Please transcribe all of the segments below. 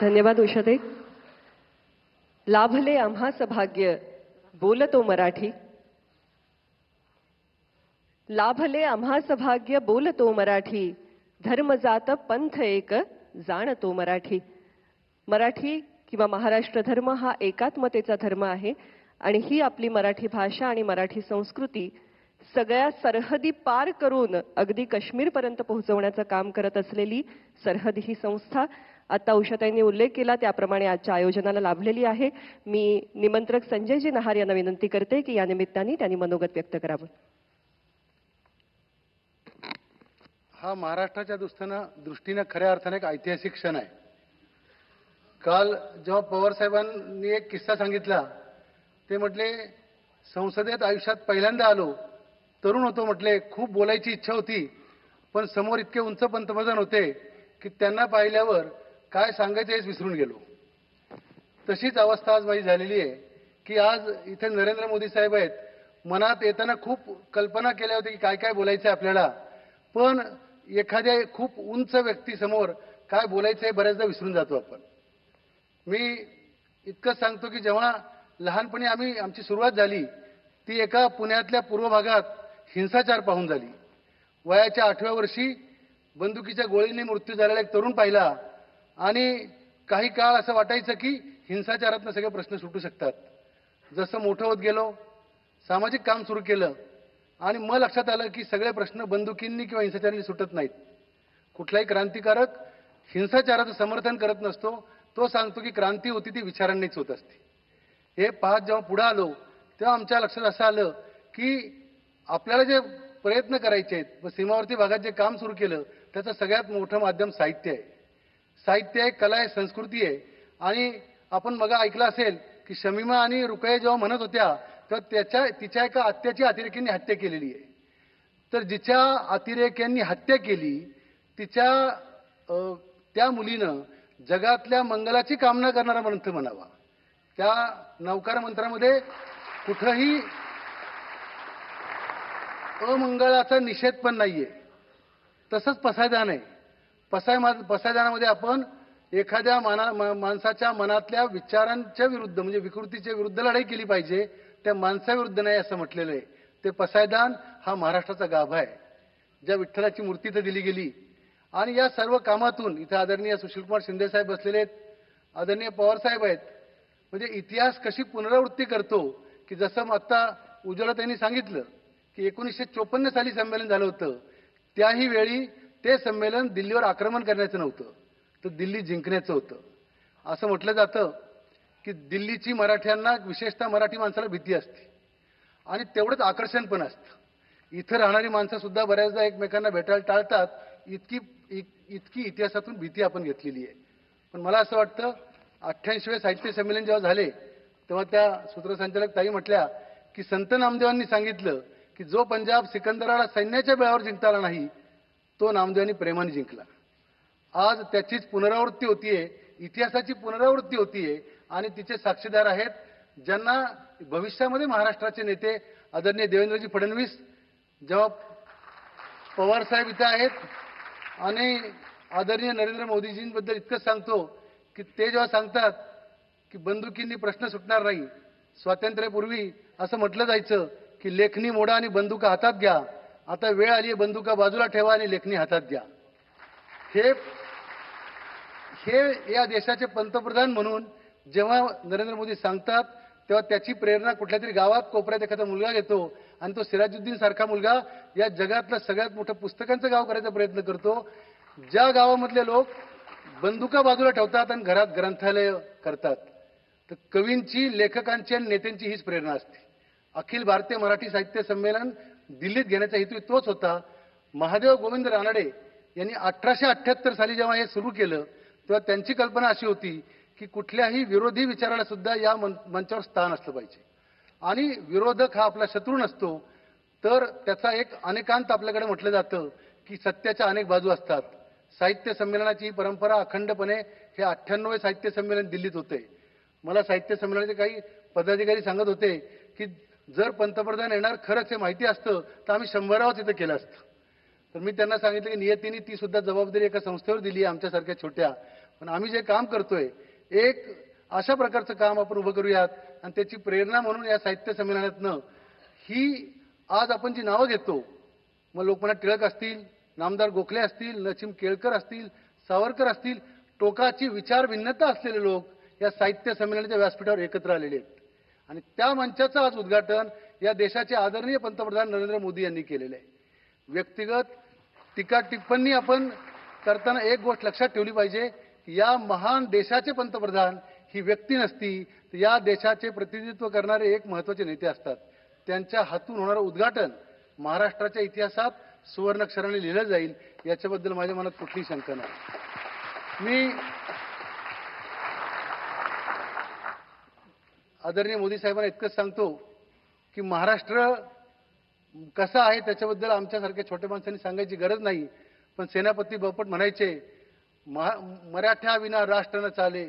धन्यवाद उषाताई. लाभले आम्हास भाग्य बोलतो मराठी. लाभले आम्हास भाग्य बोलतो मराठी. धर्म जात पंथ एक जाणतो मराठी. मराठी किंवा महाराष्ट्र धर्म हा एकात्मतेचा धर्म आहे आणि ही आपली मराठी भाषा आणि मराठी संस्कृती सगळ्या सरहदी पार करून अगदी काश्मीरपर्यंत पोहोचवण्याचं काम करत असलेली सरहद ही संस्था आता उषाताईंनी उल्लेख केला त्याप्रमाणे आजच्या आयोजनाला लाभलेली आहे. मी निमंत्रक संजयजी नहार यांना विनंती करते की या निमित्ताने त्यांनी मनोगत व्यक्त करावं. हा महाराष्ट्राच्या दृष्टीने खऱ्या अर्थाने एक ऐतिहासिक क्षण आहे. काल जेव्हा पवार साहेबांनी एक किस्सा सांगितला, ते म्हटले संसदेत आयुष्यात पहिल्यांदा आलो, तरुण होतो म्हटले, खूप बोलायची इच्छा होती, पण समोर इतके उंच पंतप्रधान होते की त्यांना पाहिल्यावर काय सांगायचं हेच विसरून गेलो. तशीच अवस्था आज माझी झालेली आहे की आज इथे नरेंद्र मोदी साहेब आहेत. मनात येताना खूप कल्पना केल्या होत्या की काय काय बोलायचं आहे आपल्याला, पण एखाद्या खूप उंच व्यक्तीसमोर काय बोलायचं हे बऱ्याचदा विसरून जातो आपण. मी इतकंच सांगतो की जेव्हा लहानपणी आमची सुरुवात झाली ती एका पुण्यातल्या पूर्व भागात हिंसाचार पाहून झाली. वयाच्या 8व्या वर्षी बंदुकीच्या गोळीने मृत्यू झालेला एक तरुण पाहिला आणि काही काळ असं वाटायचं की हिंसाचारातनं सगळे प्रश्न सुटू शकतात. जसं मोठं होत गेलो, सामाजिक काम सुरू केलं आणि मग लक्षात आलं की सगळे प्रश्न बंदुकींनी किंवा हिंसाचाराने सुटत नाहीत. कुठलाही क्रांतिकारक हिंसाचाराचं समर्थन करत नसतो, तो सांगतो की क्रांती होती ती विचारांनीच होत असते. हे पाहत जेव्हा पुढे आलो तेव्हा आमच्या लक्षात असं आलं की आपल्याला जे प्रयत्न करायचे आहेत व सीमावर्ती भागात जे काम सुरू केलं त्याचं सगळ्यात मोठं माध्यम साहित्य आहे. साहित्य आहे, कला आहे, संस्कृती आहे. आणि आपण मग ऐकलं असेल की शमीमा आणि रुकया जेव्हा म्हणत होत्या तेव्हा तिच्या एका आत्याची अतिरेक्यांनी हत्या केलेली आहे. तर जिच्या अतिरेक्यांनी हत्या केली त्या मुलीनं जगातल्या मंगलाची कामना करणारा मंत्र म्हणावा. त्या नवकार मंत्रामध्ये कुठंही अमंगळाचा निषेध पण नाहीये. तसंच पसायदान आहे. पसायदानामध्ये आपण एखाद्या माणसाच्या मनातल्या विचारांच्या विरुद्ध म्हणजे विकृतीच्या विरुद्ध लढाई केली पाहिजे, त्या माणसाविरुद्ध नाही असं म्हटलेलं आहे. ते पसायदान हा महाराष्ट्राचा गाभा आहे, ज्या विठ्ठलाची मूर्ती तर दिली गेली. आणि या सर्व कामातून इथे आदरणीय सुशीलकुमार शिंदे साहेब बसलेले आहेत, आदरणीय पवार साहेब आहेत. म्हणजे इतिहास कशी पुनरावृत्ती करतो की जसं आता उज्ज्वलताईंनी सांगितलं की 1954 साली संमेलन झालं होतं, त्याही वेळी ते संमेलन दिल्लीवर आक्रमण करण्याचं नव्हतं, तर दिल्ली जिंकण्याचं होतं. असं म्हटलं जातं की दिल्लीची मराठ्यांना विशेषतः मराठी माणसाला भीती असते आणि तेवढंच आकर्षण पण असतं. इथं राहणारी माणसं सुद्धा बऱ्याचदा एकमेकांना भेटायला टाळतात. इतकी इतिहासातून भीती आपण घेतलेली आहे. पण मला असं वाटतं 88वें साहित्य संमेलन जेव्हा झाले तेव्हा त्या सूत्रसंचालक ताई म्हटल्या की संत नामदेवांनी सांगितलं की जो पंजाब सिकंदराला सैन्याच्या बळावर जिंकता आला नाही तो नामदेवांनी प्रेमाने जिंकला. आज त्याचीच पुनरावृत्ती होतीये, इतिहासाची पुनरावृत्ती होतीये आणि तिचे साक्षीदार आहेत ज्यांना भविष्यामध्ये महाराष्ट्राचे नेते आदरणीय देवेंद्रजी फडणवीस, जेव्हा पवार साहेब इथे आहेत आणि आदरणीय नरेंद्र मोदीजींबद्दल इतकंच सांगतो की ते जेव्हा सांगतात की बंदुकींनी प्रश्न सुटणार नाही. स्वातंत्र्यापूर्वी असं म्हटलं जायचं की लेखणी मोडा आणि बंदुका हातात घ्या. आता वेळ आली आहे बंदुका बाजूला ठेवा आणि लेखणी हातात घ्या. हे या देशाचे पंतप्रधान म्हणून जेव्हा नरेंद्र मोदी सांगतात तेव्हा त्याची प्रेरणा कुठल्या तरी गावात कोपऱ्यात एखादा मुलगा घेतो आणि तो सिराजुद्दीन सारखा मुलगा या जगातलं सगळ्यात मोठं पुस्तकांचं गाव करायचा प्रयत्न करतो. ज्या गावामधले लोक बंदुका बाजूला ठेवतात आणि घरात ग्रंथालय करतात, तर कवींची, लेखकांची आणि नेत्यांची हीच प्रेरणा असते. अखिल भारतीय मराठी साहित्य संमेलन दिल्लीत घेण्याचा हेतू तोच होता. महादेव गोविंद रानडे यांनी 1878 साली जेव्हा हे सुरू केलं तेव्हा त्यांची कल्पना अशी होती की कुठल्याही विरोधी विचाराला सुद्धा या मंचावर स्थान असलं पाहिजे आणि विरोधक हा आपला शत्रू नसतो, तर त्याचा एक अनेकांत आपल्याकडे म्हटलं जातं की सत्याच्या अनेक बाजू असतात. साहित्य संमेलनाची ही परंपरा अखंडपणे हे 98वें साहित्य संमेलन दिल्लीत होते. मला साहित्य संमेलनाचे काही पदाधिकारी सांगत होते की जर पंतप्रधान येणार खरंच हे माहिती असतं तर आम्ही 100वाच इथं केलं असतं. तर मी त्यांना सांगितलं की नियतीने ती सुद्धा जबाबदारी एका संस्थेवर दिली आहे आमच्यासारख्या छोट्या, पण आम्ही जे काम करतोय एक अशा प्रकारचं काम आपण उभं करूयात आणि त्याची प्रेरणा म्हणून या साहित्य संमेलनातनं ही आज आपण जी नावं घेतो, मग लोकमान्य टिळक असतील, नामदार गोखले असतील, नचिम केळकर असतील, सावरकर असतील, टोकाची विचार भिन्नता असलेले लोक या साहित्य संमेलनाच्या व्यासपीठावर एकत्र आलेले आहेत आणि त्या मंचाचं आज उद्घाटन या देशाचे आदरणीय पंतप्रधान नरेंद्र मोदी यांनी केलेलं आहे. व्यक्तिगत टीका टिप्पणी आपण करताना एक गोष्ट लक्षात ठेवली पाहिजे की या महान देशाचे पंतप्रधान ही व्यक्ती नसती, तर या देशाचे प्रतिनिधित्व करणारे एक महत्त्वाचे नेते असतात. त्यांच्या हातून होणारं उद्घाटन महाराष्ट्राच्या इतिहासात सुवर्णाक्षराने लिहिलं जाईल याच्याबद्दल माझ्या मनात कुठलीही शंका नाही. मी आदरणीय मोदी साहेबांना इतकंच सांगतो की महाराष्ट्र कसा आहे त्याच्याबद्दल आमच्यासारख्या छोट्या माणसांनी सांगायची गरज नाही. पण सेनापती बापट म्हणायचे, मराठ्या विना राष्ट्र न चाले,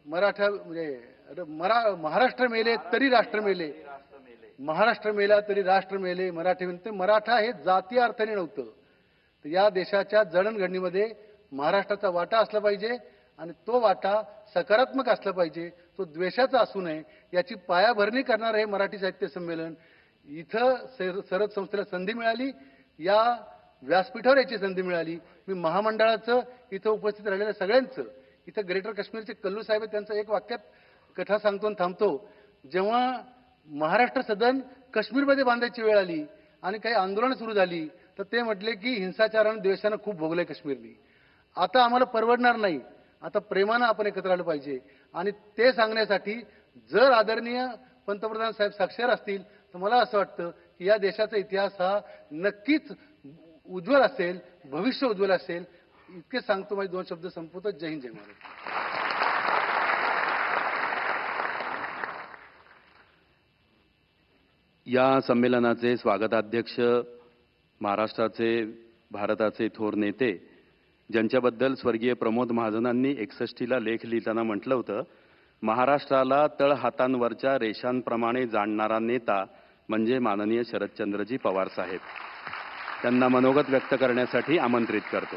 मराठा म्हणजे महाराष्ट्र मेले तरी राष्ट्र मेले, महाराष्ट्र मेला तरी राष्ट्र मेले, मराठे विनते. मराठा हे जातीय अर्थाने नव्हतं, तर या देशाच्या जडणघडणीमध्ये महाराष्ट्राचा वाटा असला पाहिजे आणि तो वाटा सकारात्मक असला पाहिजे, तो द्वेषाचा असू नये. याची पायाभरणी करणारं हे मराठी साहित्य संमेलन. इथं सरद संस्थेला संधी मिळाली, या व्यासपीठावर याची संधी मिळाली. मी महामंडळाचं इथं उपस्थित राहिलेल्या सगळ्यांचं, इथं ग्रेटर काश्मीरचे कल्लू साहेब त्यांचं एक वाक्यात कथा सांगतो आणि थांबतो. जेव्हा महाराष्ट्र सदन काश्मीरमध्ये बांधायची वेळ आली आणि काही आंदोलनं सुरू झाली, तर ते म्हटले की हिंसाचारानं द्वेषानं खूप भोगलंय काश्मीरनी, आता आम्हाला परवडणार नाही, आता प्रेमानं आपण एकत्र आलं पाहिजे. आणि ते सांगण्यासाठी जर आदरणीय पंतप्रधान साहेब साक्षर असतील तर मला असं वाटतं की या देशाचा इतिहास हा नक्कीच उज्ज्वल असेल, भविष्य उज्ज्वल असेल. इतके सांगतो, माझे 2 शब्द संपवतो. जय हिंद, जय महाराष्ट्र. या संमेलनाचे स्वागताध्यक्ष महाराष्ट्राचे, भारताचे थोर नेते, ज्यांच्याबद्दल स्वर्गीय प्रमोद महाजनांनी 61ला लेख लिहिताना म्हटलं होतं, महाराष्ट्राला तळहातांवरच्या रेषांप्रमाणे जाणणारा नेता म्हणजे माननीय शरदचंद्रजी पवार साहेब. त्यांना मनोगत व्यक्त करण्यासाठी आमंत्रित करतो.